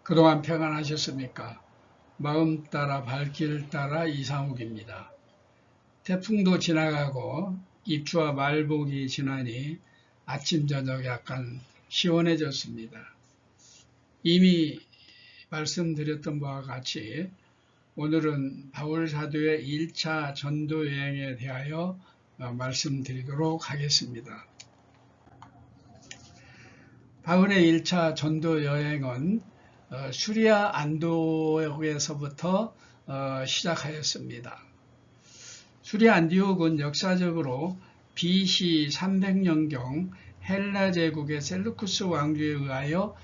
그동안 평안하셨습니까? 마음 따라 발길 따라 이상욱입니다. 태풍도 지나가고 입추와 말복이 지나니 아침 저녁 약간 시원해졌습니다. 이미 말씀드렸던 바와 같이 오늘은 바울 사도의 1차 전도 여행에 대하여 말씀드리도록 하겠습니다. 바울의 1차 전도 여행은 수리아 안디옥에서부터 시작하였습니다. 수리아 안디옥은 역사적으로 BC 300년경 헬라 제국의 셀루쿠스 왕조에 의하여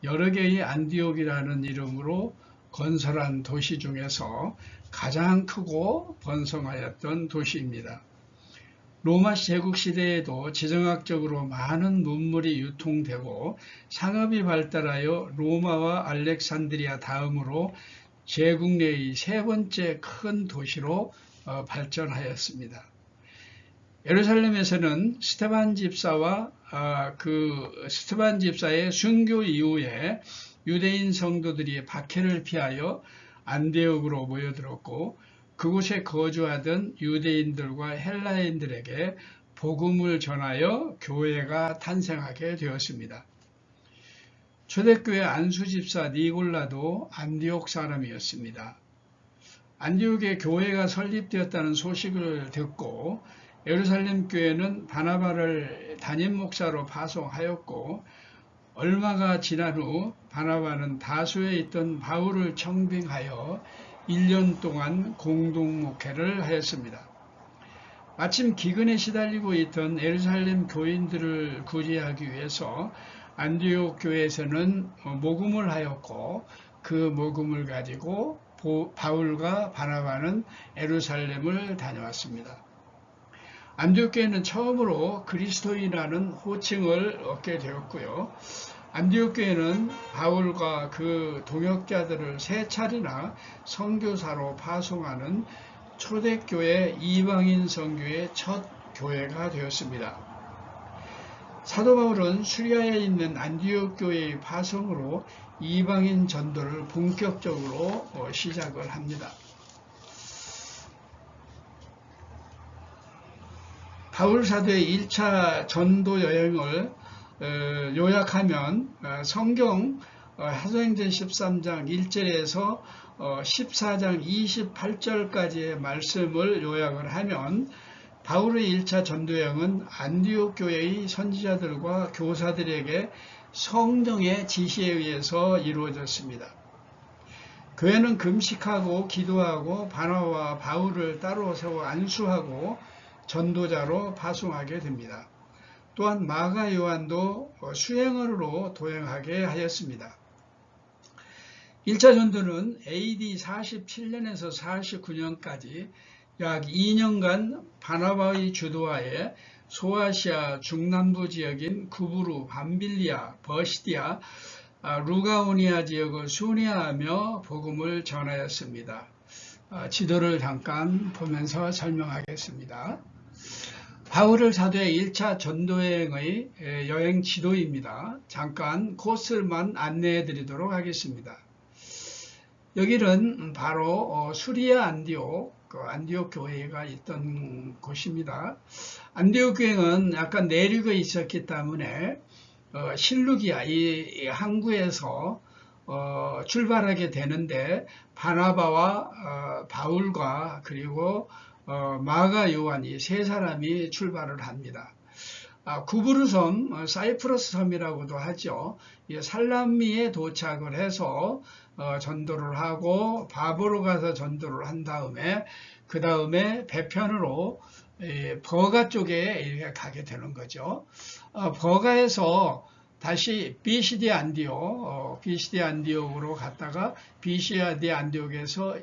여러 개의 안디옥이라는 이름으로 건설한 도시 중에서 가장 크고 번성하였던 도시입니다. 로마 제국 시대에도 지정학적으로 많은 문물이 유통되고 상업이 발달하여 로마와 알렉산드리아 다음으로 제국 내의 세 번째 큰 도시로 발전하였습니다. 예루살렘에서는 스데반 집사와 스데반 집사의 순교 이후에 유대인 성도들이 박해를 피하여 안디옥으로 모여들었고 그곳에 거주하던 유대인들과 헬라인들에게 복음을 전하여 교회가 탄생하게 되었습니다. 초대교회 안수집사 니골라도 안디옥 사람이었습니다. 안디옥에 교회가 설립되었다는 소식을 듣고 예루살렘 교회는 바나바를 담임 목사로 파송하였고 얼마가 지난 후 바나바는 다소에 있던 바울을 청빙하여 1년 동안 공동 목회를 하였습니다. 마침 기근에 시달리고 있던 예루살렘 교인들을 구제하기 위해서 안디옥 교회에서는 모금을 하였고 그 모금을 가지고 바울과 바나바는 예루살렘을 다녀왔습니다. 안디옥 교회는 처음으로 그리스도인이라는 호칭을 얻게 되었고요. 안디옥 교회는 바울과 그 동역자들을 세 차례나 선교사로 파송하는 초대교회 이방인 선교의 첫 교회가 되었습니다. 사도 바울은 수리아에 있는 안디옥 교회의 파송으로 이방인 전도를 본격적으로 시작을 합니다. 바울 사도의 1차 전도 여행을 요약하면 성경 사도행전 13장 1절에서 14장 28절까지의 말씀을 요약을 하면 바울의 1차 전도여행은 안디옥 교회의 선지자들과 교사들에게 성령의 지시에 의해서 이루어졌습니다. 교회는 금식하고 기도하고 바나바와 바울을 따로 세워 안수하고 전도자로 파송하게 됩니다. 또한 마가 요한도 수행원으로 도행하게 하였습니다. 1차 전도는 AD 47년에서 49년까지 약 2년간 바나바의 주도하에 소아시아 중남부 지역인 구브루, 밤빌리아, 버시디아, 루가오니아 지역을 순회하며 복음을 전하였습니다. 지도를 잠깐 보면서 설명하겠습니다. 바울을 사도의 1차 전도여행의 여행 지도입니다. 잠깐 코스만 안내해 드리도록 하겠습니다. 여기는 바로 수리아 안디옥, 안디옥 교회가 있던 곳입니다. 안디옥 교회는 약간 내륙에 있었기 때문에 실루기아, 이 항구에서 출발하게 되는데 바나바와 바울과 그리고 마가 요한이 세 사람이 출발을 합니다. 구브루 섬, 사이프러스 섬이라고도 하죠. 살라미에 도착을 해서 전도를 하고 바보로 가서 전도를 한 다음에 그 다음에 배편으로 버가 쪽에 이렇게 가게 되는 거죠. 버가에서 다시 BCD 안디옥으로 갔다가 BCD 안디옥에서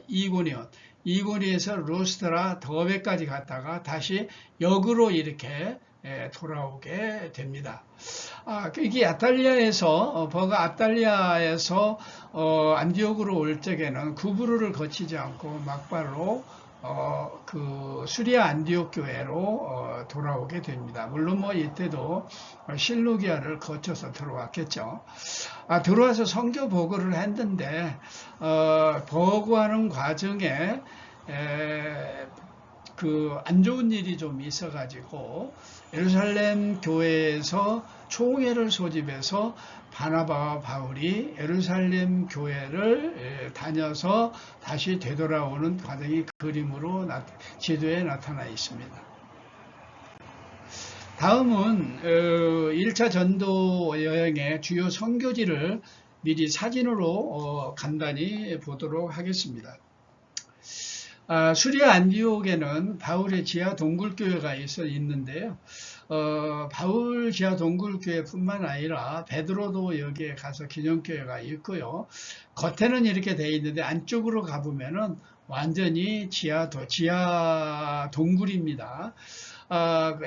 이고니에서 루스트라 더베까지 갔다가 다시 역으로 이렇게 돌아오게 됩니다. 이게 버가 아탈리아에서 안디옥으로 올 적에는 구브루를 거치지 않고 막발로 그 수리아 안디옥 교회로 돌아오게 됩니다. 물론 뭐 이때도 실루기아를 거쳐서 들어왔겠죠. 들어와서 선교 보고를 했는데 보고하는 과정에 그 안 좋은 일이 좀 있어가지고 예루살렘 교회에서 총회를 소집해서 바나바와 바울이 예루살렘 교회를 다녀서 다시 되돌아오는 과정이 그림으로 지도에 나타나 있습니다. 다음은 1차 전도 여행의 주요 선교지를 미리 사진으로 간단히 보도록 하겠습니다. 수리아 안디옥에는 바울의 지하 동굴교회가 있는데요. 바울 지하 동굴교회뿐만 아니라 베드로도 여기에 가서 기념교회가 있고요. 겉에는 이렇게 되어 있는데 안쪽으로 가보면은 완전히 지하 동굴입니다.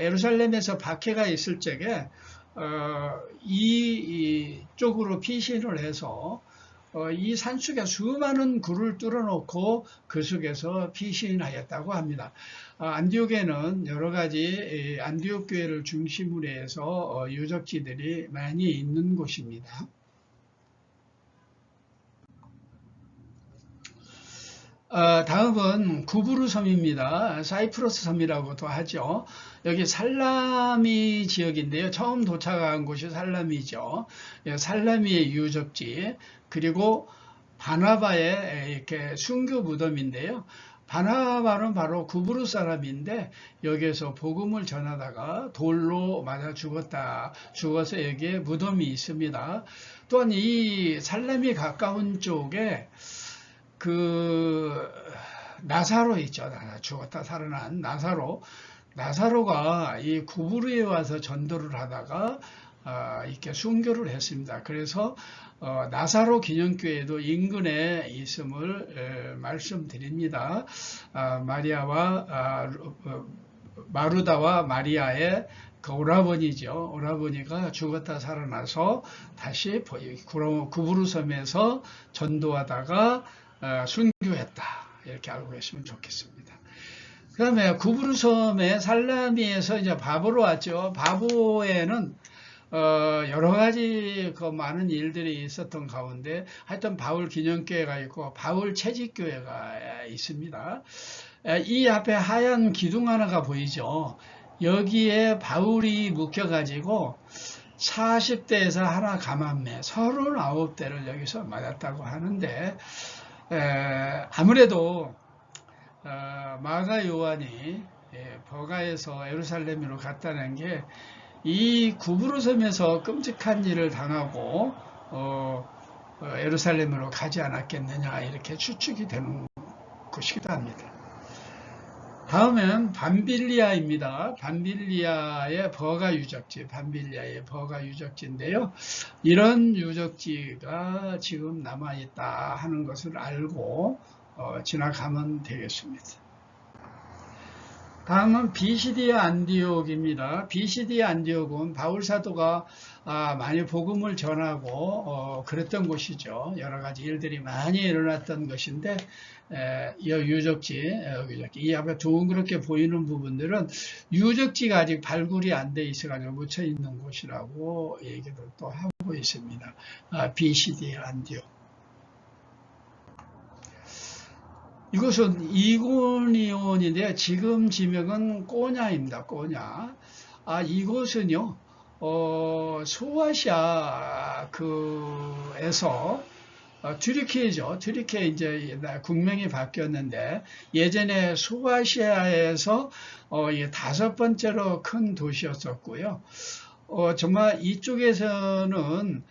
예루살렘에서 박해가 있을 적에 이쪽으로 피신을 해서 이 산속에 수많은 굴을 뚫어놓고 그 속에서 피신하였다고 합니다. 안디옥에는 여러 가지 안디옥 교회를 중심으로 해서 유적지들이 많이 있는 곳입니다. 다음은 구브루 섬입니다. 사이프러스 섬이라고도 하죠. 여기 살라미 지역인데요. 처음 도착한 곳이 살라미죠. 살라미의 유적지, 그리고 바나바의 이렇게 순교 무덤인데요. 바나바는 바로 구브루 사람인데 여기에서 복음을 전하다가 돌로 맞아 죽어서 여기에 무덤이 있습니다. 또한 이 살라미 가까운 쪽에 그 나사로 있죠. 죽었다 살아난 나사로가 이 구브루에 와서 전도를 하다가 이렇게 순교를 했습니다. 그래서 나사로 기념교회도 인근에 있음을 말씀드립니다. 마루다와 마리아의 그 오라버니죠. 오라버니가 죽었다 살아나서 다시 구브루 섬에서 전도하다가 순교했다. 이렇게 알고 계시면 좋겠습니다. 그 다음에 구브루 섬의 살라미에서 이제 바보로 왔죠. 바보에는 여러 가지 그 많은 일들이 있었던 가운데 하여튼 바울 기념교회가 있고 바울 채직교회가 있습니다. 이 앞에 하얀 기둥 하나가 보이죠. 여기에 바울이 묶여가지고 40대에서 하나 감암매 39대를 여기서 맞았다고 하는데 아무래도 마가 요한이 버가에서 예루살렘으로 갔다는 게 이 구브루 섬에서 끔찍한 일을 당하고 예루살렘으로 가지 않았겠느냐 이렇게 추측이 되는 것이기도 합니다. 다음은 밤빌리아입니다. 밤빌리아의 버가 유적지인데요. 이런 유적지가 지금 남아있다 하는 것을 알고 지나가면 되겠습니다. 다음은 비시디아 안디옥입니다. 비시디아 안디옥은 바울 사도가 많이 복음을 전하고 그랬던 곳이죠. 여러 가지 일들이 많이 일어났던 것인데 이 유적지 이 앞에 둥그렇게 보이는 부분들은 유적지가 아직 발굴이 안 돼 있어가지고 묻혀 있는 곳이라고 얘기를 또 하고 있습니다. 비시디아 안디옥. 이곳은 이고니온인데 지금 지명은 꼬냐입니다. 꼬냐. 이곳은요, 소아시아 에서 튀르키예죠. 튀르키예 이제 국명이 바뀌었는데 예전에 소아시아에서 5번째로 큰 도시였었고요. 정말 이쪽에서는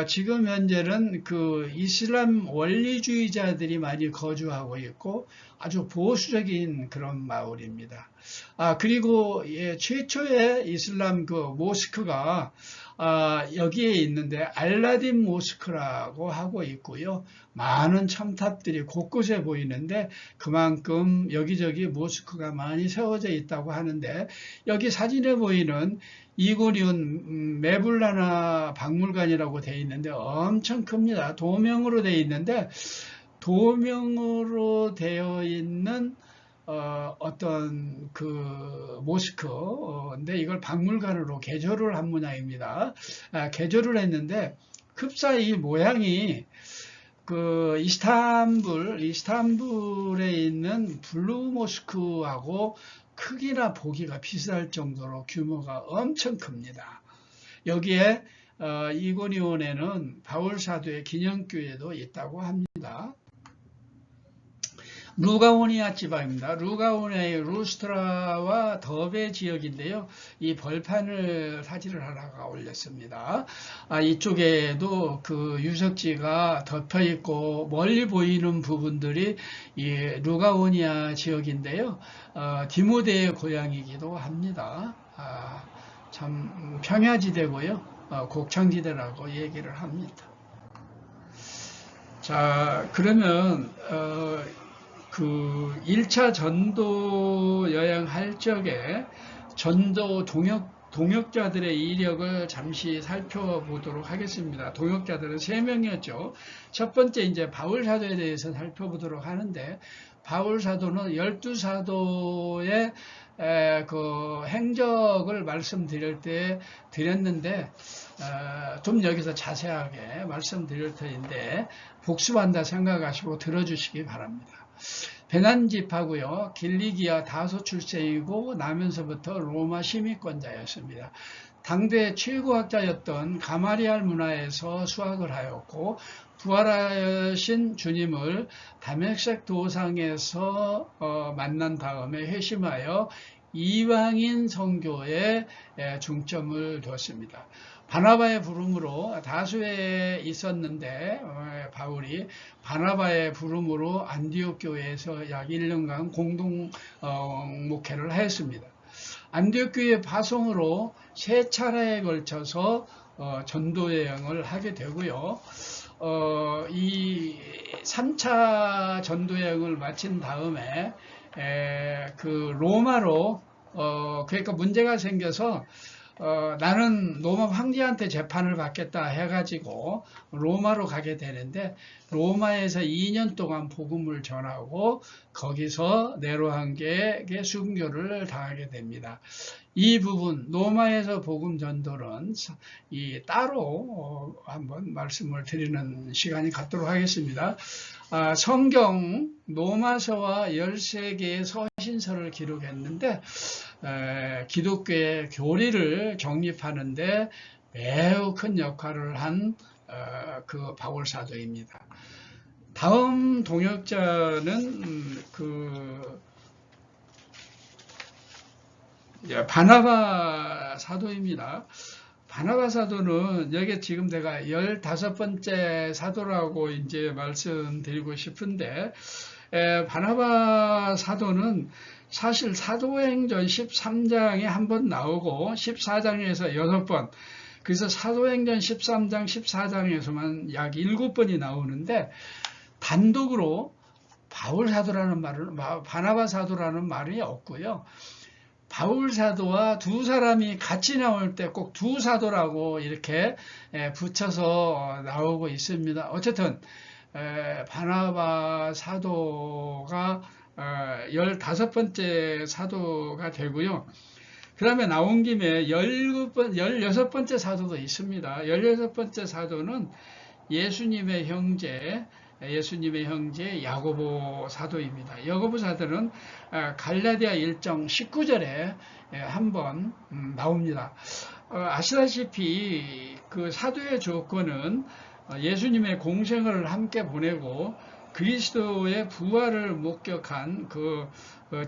지금 현재는 그 이슬람 원리주의자들이 많이 거주하고 있고 아주 보수적인 그런 마을입니다. 그리고 최초의 이슬람 그 모스크가 여기에 있는데 알라딘 모스크라고 하고 있고요. 많은 첨탑들이 곳곳에 보이는데 그만큼 여기저기 모스크가 많이 세워져 있다고 하는데 여기 사진에 보이는 이고니온 메불라나 박물관이라고 되어 있는데 엄청 큽니다. 도명으로 되어 있는데 도명으로 되어 있는 어떤 그 모스크인데 이걸 박물관으로 개조를 한 모양입니다. 개조를 했는데 흡사히 모양이 그 이스탄불에 있는 블루 모스크하고 크기나 보기가 비슷할 정도로 규모가 엄청 큽니다. 여기에 이고니온에는 바울 사도의 기념교회도 있다고 합니다. 루가오니아 지방입니다. 루가오니아의 루스트라와 더베 지역인데요. 이 벌판을 사진을 하나가 올렸습니다. 이쪽에도 그 유적지가 덮여 있고 멀리 보이는 부분들이 이 루가오니아 지역인데요. 디모데의 고향이기도 합니다. 참 평야지대고요. 곡창지대라고 얘기를 합니다. 자, 그러면 그 1차 전도 여행할 적에 전도 동역자들의 이력을 잠시 살펴보도록 하겠습니다. 동역자들은 3명이었죠. 첫 번째 이제 바울 사도에 대해서 살펴보도록 하는데, 바울 사도는 12사도의 그 행적을 말씀드릴 때 드렸는데, 좀 여기서 자세하게 말씀드릴 터인데 복습한다 생각하시고 들어주시기 바랍니다. 베난집하고요, 길리기아 다소 출생이고 나면서부터 로마 시민권자였습니다. 당대 최고학자였던 가마리알 문화에서 수학을 하였고, 부활하신 주님을 다메섹 도상에서 만난 다음에 회심하여 이방인 선교에 중점을 뒀습니다. 바나바의 부름으로 다수에 있었는데 바울이 바나바의 부름으로 안디옥 교회에서 약 1년간 공동 목회를 하였습니다. 안디옥 교회 파송으로 3차례에 걸쳐서 전도 여행을 하게 되고요. 이 3차 전도 여행을 마친 다음에 그 로마로 그러니까 문제가 생겨서 나는 로마 황제한테 재판을 받겠다 해가지고 로마로 가게 되는데, 로마에서 2년 동안 복음을 전하고 거기서 네로 황제에게 순교를 당하게 됩니다. 이 부분 로마에서 복음 전도는 따로 한번 말씀을 드리는 시간이 갖도록 하겠습니다. 성경 로마서와 13개의 서신서를 기록했는데 기독교의 교리를 정립하는데 매우 큰 역할을 한 그 바울 사도입니다. 다음 동역자는 바나바 사도입니다. 바나바 사도는 여기 지금 내가 15번째 사도라고 이제 말씀드리고 싶은데, 바나바 사도는 사실 사도행전 13장에 한 번 나오고 14장에서 6번, 그래서 사도행전 13장, 14장에서만 약 7번이 나오는데, 단독으로 바울 사도라는 말은, 바나바 사도라는 말이 없고요. 바울 사도와 두 사람이 같이 나올 때 꼭 두 사도라고 이렇게 붙여서 나오고 있습니다. 어쨌든 바나바 사도가 15번째 사도가 되고요. 그 다음에 나온 김에 16번째 사도도 있습니다. 16번째 사도는 예수님의 형제 야고보 사도입니다. 야고보 사도는 갈라디아 1장 19절에 한번 나옵니다. 아시다시피 그 사도의 조건은 예수님의 공생을 함께 보내고 그리스도의 부활을 목격한 그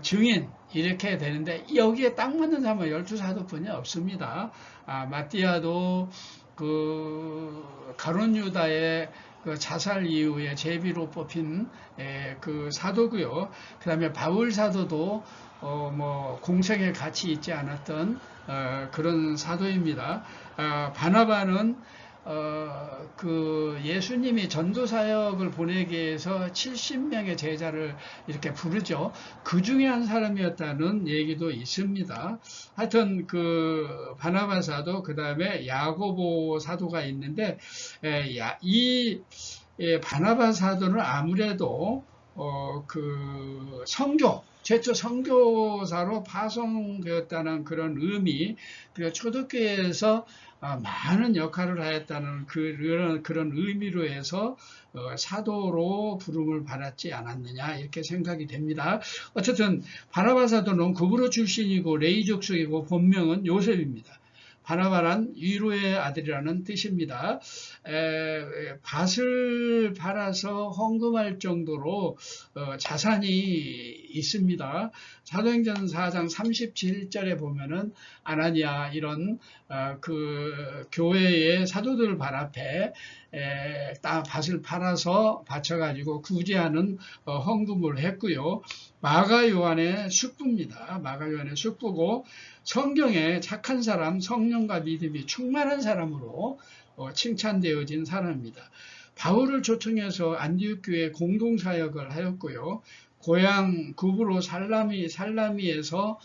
증인, 이렇게 되는데 여기에 딱 맞는 사람은 12사도뿐이 없습니다. 마띠아도 그 가룟 유다의 그 자살 이후에 제비로 뽑힌 그 사도고요. 그 다음에 바울 사도도 뭐 공생에 같이 있지 않았던 그런 사도입니다. 바나바는 그 예수님이 전도 사역을 보내기 위해서 70명의 제자를 이렇게 부르죠. 그 중에 한 사람이었다는 얘기도 있습니다. 하여튼 그 바나바 사도, 그 다음에 야고보 사도가 있는데, 이 바나바 사도는 아무래도 그 선교, 최초 선교사로 파송되었다는 그런 의미, 그리고 초대교회에서 많은 역할을 하였다는 그런 의미로 해서 사도로 부름을 받았지 않았느냐 이렇게 생각이 됩니다. 어쨌든 바나바 사도는 구브로 출신이고 레위 족속이고 본명은 요셉입니다. 바나바란 위로의 아들이라는 뜻입니다. 밭을 팔아서 헌금할 정도로 자산이 있습니다. 사도행전 4장 37절에 보면은 아나니아 이런 그 교회의 사도들 발 앞에 밭을 팔아서 바쳐가지고 구제하는 헌금을 했고요. 마가 요한의 숙부입니다. 마가 요한의 숙부고 성경에 착한 사람, 성령과 믿음이 충만한 사람으로 칭찬되어진 사람입니다. 바울을 초청해서 안디옥 교회 공동사역을 하였고요. 고향 구브로 살라미에서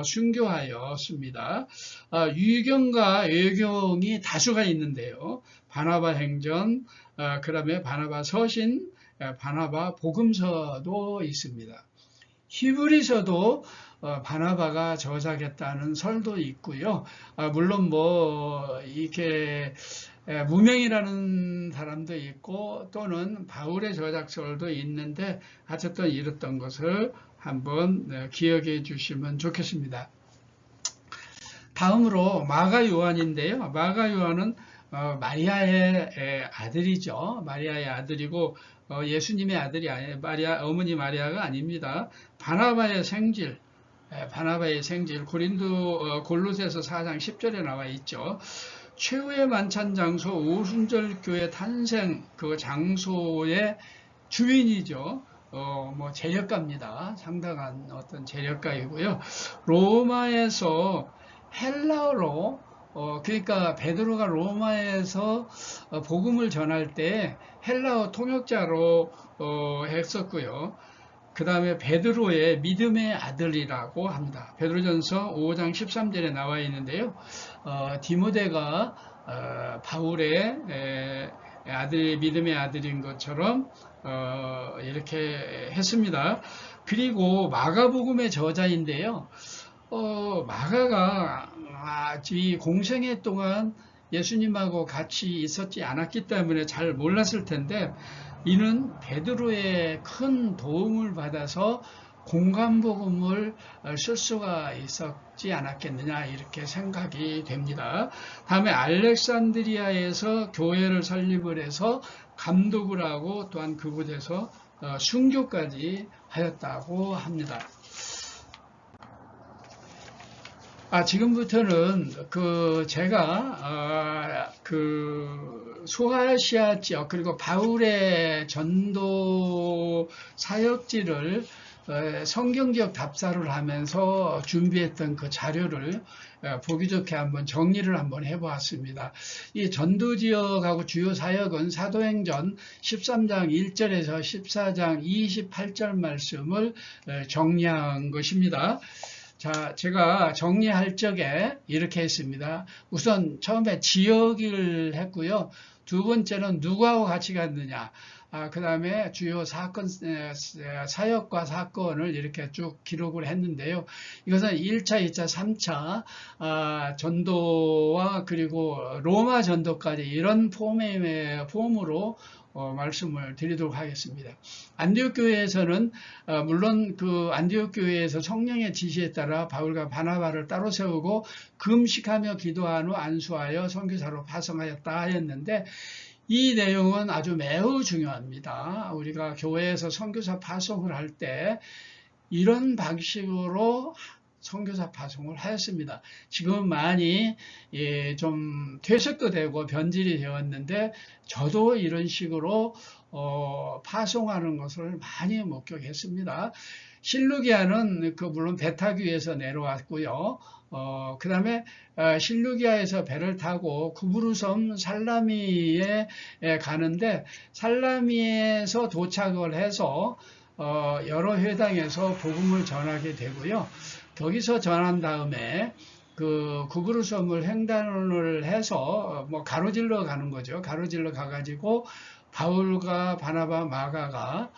순교하였습니다. 유경과 외경이 다수가 있는데요. 바나바 행전, 그 다음에 바나바 서신, 바나바 복음서도 있습니다. 히브리서도 바나바가 저작했다는 설도 있고요. 물론 뭐 이렇게 무명이라는 사람도 있고 또는 바울의 저작설도 있는데 어쨌든 이랬던 것을 한번 기억해 주시면 좋겠습니다. 다음으로 마가 요한인데요. 마가 요한은 마리아의 아들이죠. 마리아의 아들이고 예수님의 아들이 아니에요. 어머니 마리아가 아닙니다. 바나바의 생질, 골로새서 4장 10절에 나와 있죠. 최후의 만찬 장소 오순절 교회 탄생 그 장소의 주인이죠. 뭐 재력가입니다. 상당한 어떤 재력가이고요. 로마에서 헬라어로 그러니까 베드로가 로마에서 복음을 전할 때 헬라어 통역자로 했었고요. 그 다음에 베드로의 믿음의 아들이라고 합니다. 베드로전서 5장 13절에 나와 있는데요. 디모데가 바울의 믿음의 아들인 것처럼 이렇게 했습니다. 그리고 마가복음의 저자인데요. 마가가 이 공생애 동안 예수님하고 같이 있었지 않았기 때문에 잘 몰랐을 텐데 이는 베드로의 큰 도움을 받아서 공간복음을 쓸 수가 있었지 않았겠느냐 이렇게 생각이 됩니다. 다음에 알렉산드리아에서 교회를 설립을 해서 감독을 하고 또한 그곳에서 순교까지 하였다고 합니다. 지금부터는 제가 소아시아 지역 그리고 바울의 전도 사역지를 성경적 답사를 하면서 준비했던 그 자료를 보기 좋게 한번 정리를 한번 해보았습니다. 이 전도 지역하고 주요 사역은 사도행전 13장 1절에서 14장 28절 말씀을 정리한 것입니다. 자, 제가 정리할 적에 이렇게 했습니다. 우선 처음에 지역을 했고요. 두 번째는 누구하고 같이 갔느냐. 그 다음에 주요 사역과 사건을 이렇게 쭉 기록을 했는데요. 이것은 1차, 2차, 3차 전도와 그리고 로마 전도까지 이런 폼으로 말씀을 드리도록 하겠습니다. 안디옥 교회에서는 물론 그 안디옥 교회에서 성령의 지시에 따라 바울과 바나바를 따로 세우고 금식하며 기도한 후 안수하여 선교사로 파송하였다 하였는데 이 내용은 아주 매우 중요합니다. 우리가 교회에서 선교사 파송을 할 때 이런 방식으로 선교사 파송을 하였습니다. 지금 많이 좀 퇴색도 되고 변질이 되었는데 저도 이런 식으로 파송하는 것을 많이 목격했습니다. 실루기아는 물론 배 타기 위해서 내려왔고요. 그 다음에 실루기아에서 배를 타고 구브루섬 살라미에 가는데 살라미에서 도착을 해서 여러 회당에서 복음을 전하게 되고요. 거기서 전한 다음에 구브루섬을 횡단을 해서 가로질러 가는 거죠. 가로질러 가가지고 바울과 바나바 마가가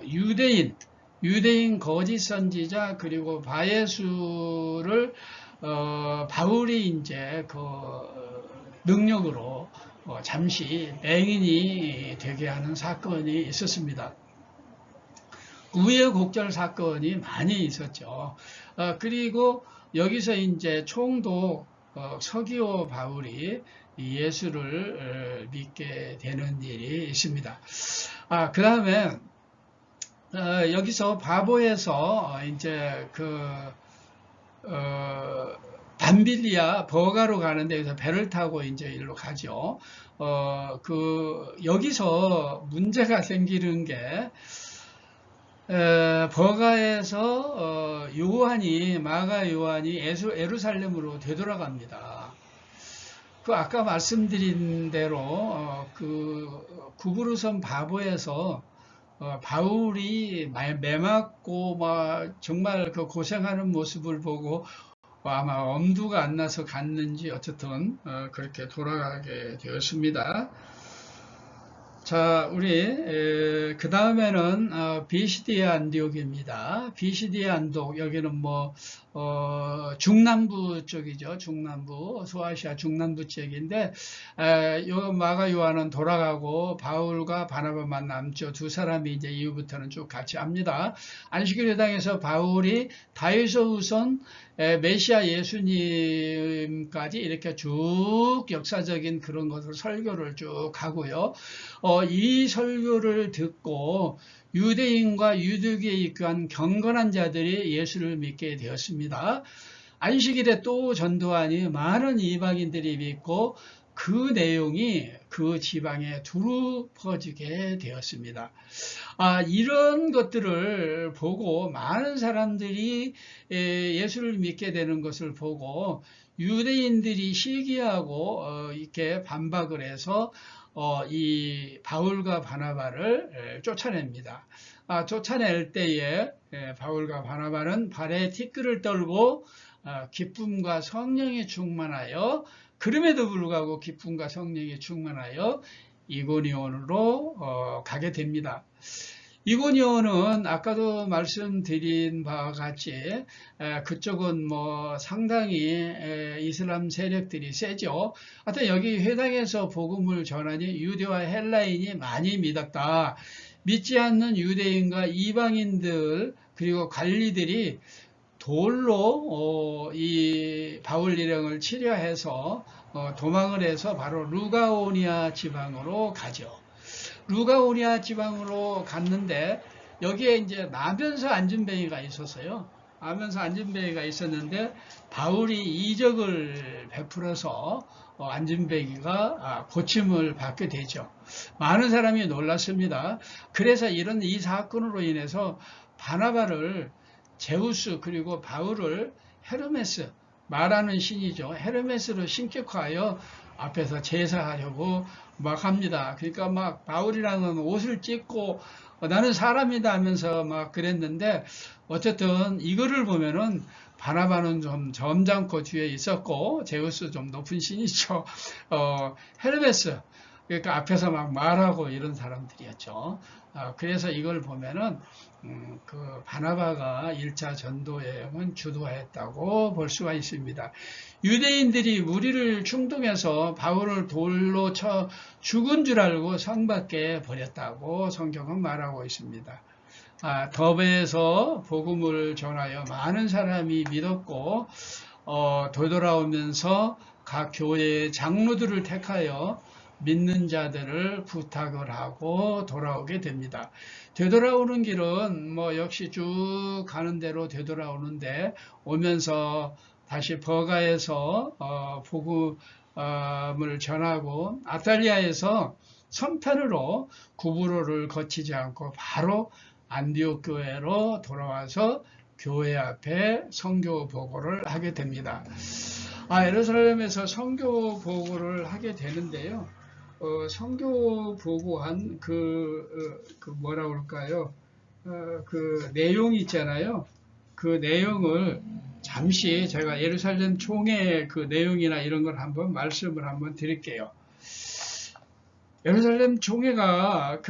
유대인 유대인 거짓 선지자 그리고 바예수를 바울이 이제 그 능력으로 잠시 맹인이 되게 하는 사건이 있었습니다. 우여곡절 사건이 많이 있었죠. 그리고 여기서 이제 총독 서기오 바울이 예수를 믿게 되는 일이 있습니다. 그 다음에 여기서 바보에서 이제 밤빌리아 버가로 가는데 여기서 배를 타고 이제 일로 가죠. 여기서 문제가 생기는 게 버가에서 마가 요한이 예루살렘으로 되돌아갑니다. 아까 말씀드린 대로 구부로선 바보에서 바울이 매맞고 막 정말 그 고생하는 모습을 보고 아마 엄두가 안 나서 갔는지 어쨌든 그렇게 돌아가게 되었습니다. 자, 우리 그 다음에는 비시디아 안디옥입니다. 비시디아 안디옥, 여기는 뭐 중남부 쪽이죠. 중남부, 소아시아 중남부 쪽인데 요 마가 요한은 돌아가고 바울과 바나바만 남죠. 두 사람이 이제 이후부터는 쭉 같이 합니다. 안식일회당에서 바울이 다윗서후손 메시아 예수님까지 이렇게 쭉 역사적인 그런 것을 설교를 쭉 하고요. 이 설교를 듣고 유대인과 유대교에 입교한 경건한 자들이 예수를 믿게 되었습니다. 안식일에 또 전도하니 많은 이방인들이 믿고 그 내용이 그 지방에 두루 퍼지게 되었습니다. 이런 것들을 보고 많은 사람들이 예수를 믿게 되는 것을 보고 유대인들이 시기하고 이렇게 반박을 해서 이 바울과 바나바를 쫓아냅니다. 쫓아낼 때에 바울과 바나바는 발에 티끌을 떨고 기쁨과 성령에 충만하여, 그럼에도 불구하고 기쁨과 성령에 충만하여 이고니온으로 가게 됩니다. 이고니온은 아까도 말씀드린 바와 같이 그쪽은 뭐 상당히 이슬람 세력들이 세죠. 하여튼 여기 회당에서 복음을 전하니 유대와 헬라인이 많이 믿었다. 믿지 않는 유대인과 이방인들 그리고 관리들이 돌로 이 바울 일행을 치려해서 도망을 해서 바로 루가오니아 지방으로 가죠. 루가오니아 지방으로 갔는데 여기에 이제 나면서 안전뱅이가 있었어요. 나면서 안전뱅이가 있었는데 바울이 이적을 베풀어서 안전뱅이가 고침을 받게 되죠. 많은 사람이 놀랐습니다. 그래서 이 사건으로 인해서 바나바를 제우스 그리고 바울을 헤르메스, 말하는 신이죠. 헤르메스로 신격화하여 앞에서 제사하려고 막 합니다. 그러니까 막 바울이라는 옷을 찢고 나는 사람이다 하면서 막 그랬는데 어쨌든 이거를 보면은 바나바는 좀 점잖고 뒤에 있었고 제우스 좀 높은 신이죠. 헤르메스, 그러니까 앞에서 막 말하고 이런 사람들이었죠. 그래서 이걸 보면은 그 바나바가 1차 전도 여행은 주도했다고 볼 수가 있습니다. 유대인들이 무리를 충동해서 바울을 돌로 쳐 죽은 줄 알고 성 밖에 버렸다고 성경은 말하고 있습니다. 더베에서 복음을 전하여 많은 사람이 믿었고 되돌아오면서 각 교회의 장로들을 택하여 믿는 자들을 부탁을 하고 돌아오게 됩니다. 되돌아오는 길은 뭐 역시 쭉 가는 대로 되돌아오는데 오면서 다시 버가에서 복음을 전하고 아탈리아에서 선편으로 구브로를 거치지 않고 바로 안디옥 교회로 돌아와서 교회 앞에 선교 보고를 하게 됩니다. 예루살렘에서 선교 보고를 하게 되는데요. 선교 보고한 뭐라 그럴까요? 그 내용이 있잖아요. 그 내용을 잠시 제가 예루살렘 총회 그 내용이나 이런 걸 한번 말씀을 한번 드릴게요. 예루살렘 총회가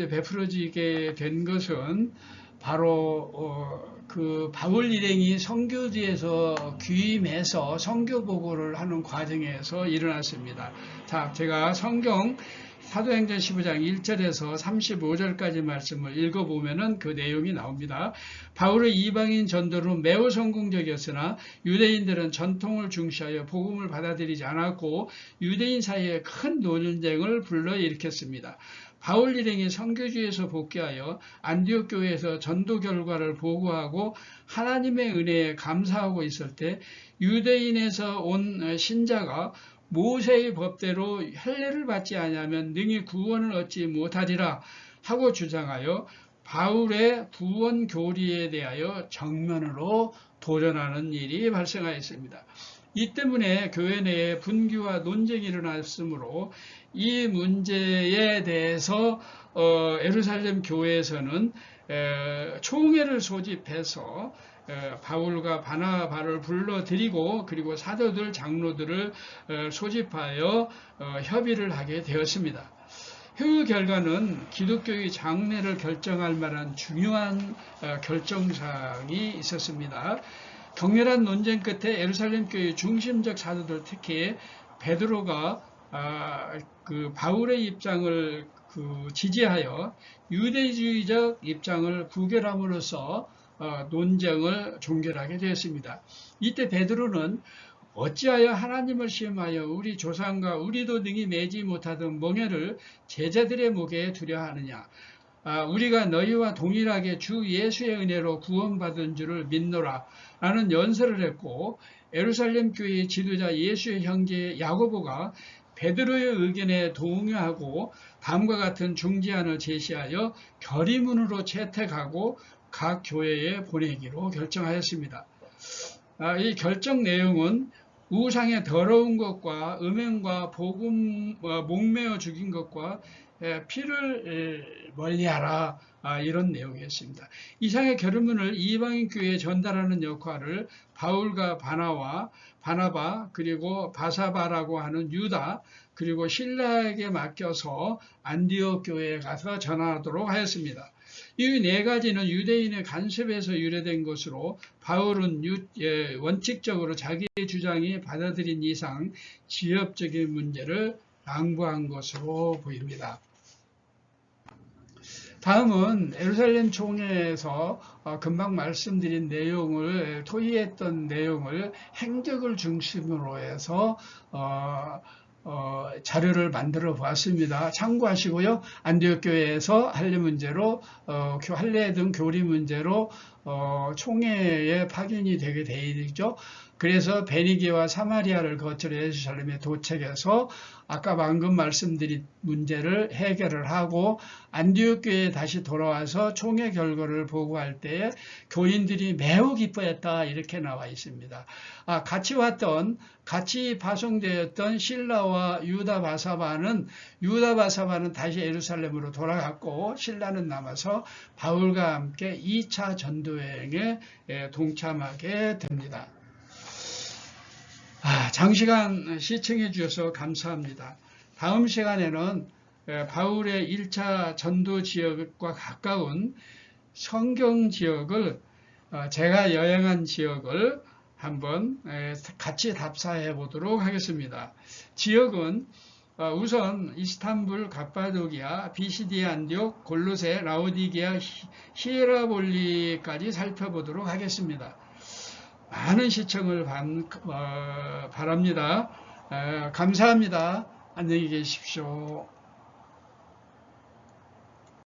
베풀어지게 된 것은 바로 그 바울 일행이 선교지에서 귀임해서 선교 보고를 하는 과정에서 일어났습니다. 자, 제가 성경 사도행전 15장 1절에서 35절까지 말씀을 읽어보면은 그 내용이 나옵니다. 바울의 이방인 전도는 매우 성공적이었으나 유대인들은 전통을 중시하여 복음을 받아들이지 않았고 유대인 사이에 큰 논쟁을 불러일으켰습니다. 바울 일행이 선교지에서 복귀하여 안디옥 교회에서 전도 결과를 보고하고 하나님의 은혜에 감사하고 있을 때 유대인에서 온 신자가 모세의 법대로 할례를 받지 아니하면 능히 구원을 얻지 못하리라 하고 주장하여 바울의 구원 교리에 대하여 정면으로 도전하는 일이 발생하였습니다. 이 때문에 교회 내에 분규와 논쟁이 일어났으므로 이 문제에 대해서 예루살렘 교회에서는 총회를 소집해서 바울과 바나바를 불러들이고 그리고 사도들 장로들을 소집하여 협의를 하게 되었습니다. 그 결과는 기독교의 장래를 결정할 만한 중요한 결정사항이 있었습니다. 격렬한 논쟁 끝에 예루살렘 교회의 중심적 사도들, 특히 베드로가 그 바울의 입장을 지지하여 유대주의적 입장을 부결함으로써 논쟁을 종결하게 되었습니다. 이때 베드로는 어찌하여 하나님을 시험하여 우리 조상과 우리도 능히 매지 못하던 멍에를 제자들의 목에 두려 하느냐. 우리가 너희와 동일하게 주 예수의 은혜로 구원받은 줄을 믿노라 라는 연설을 했고, 예루살렘 교회의 지도자 예수의 형제 야고보가 베드로의 의견에 동의하고 다음과 같은 중재안을 제시하여 결의문으로 채택하고 각 교회에 보내기로 결정하였습니다. 이 결정 내용은 우상의 더러운 것과 음행과 복음 목매어 죽인 것과 피를 멀리하라, 이런 내용이었습니다. 이상의 결의문을 이방인 교회에 전달하는 역할을 바울과 바나바 그리고 바사바라고 하는 유다 그리고 실라에게 맡겨서 안디옥 교회에 가서 전하도록 하였습니다. 이 네 가지는 유대인의 간섭에서 유래된 것으로 바울은 원칙적으로 자기의 주장이 받아들인 이상 지엽적인 문제를 양보한 것으로 보입니다. 다음은 예루살렘 총회에서 금방 말씀드린 내용을 토의했던 내용을 행적을 중심으로 해서 자료를 만들어 보았습니다. 참고하시고요. 안디옥 교회에서 할례 문제로 할례 등 교리 문제로 총회에 파견이 되게 되죠. 그래서 베니게와 사마리아를 거쳐 예루살렘에 도착해서 아까 방금 말씀드린 문제를 해결을 하고 안디옥 교회에 다시 돌아와서 총회 결과를 보고할 때에 교인들이 매우 기뻐했다, 이렇게 나와 있습니다. 같이 파송되었던 실라와 유다 바사바는 다시 예루살렘으로 돌아갔고 실라는 남아서 바울과 함께 2차 전도여행에 동참하게 됩니다. 장시간 시청해 주셔서 감사합니다. 다음 시간에는 바울의 1차 전도 지역과 가까운 성경 지역을, 제가 여행한 지역을 한번 같이 답사해 보도록 하겠습니다. 지역은 우선 이스탄불, 갑바도기아, 비시디아 안디옥, 골로새, 라오디게아, 히에라볼리까지 살펴보도록 하겠습니다. 많은 시청을 바랍니다. 감사합니다. 안녕히 계십시오.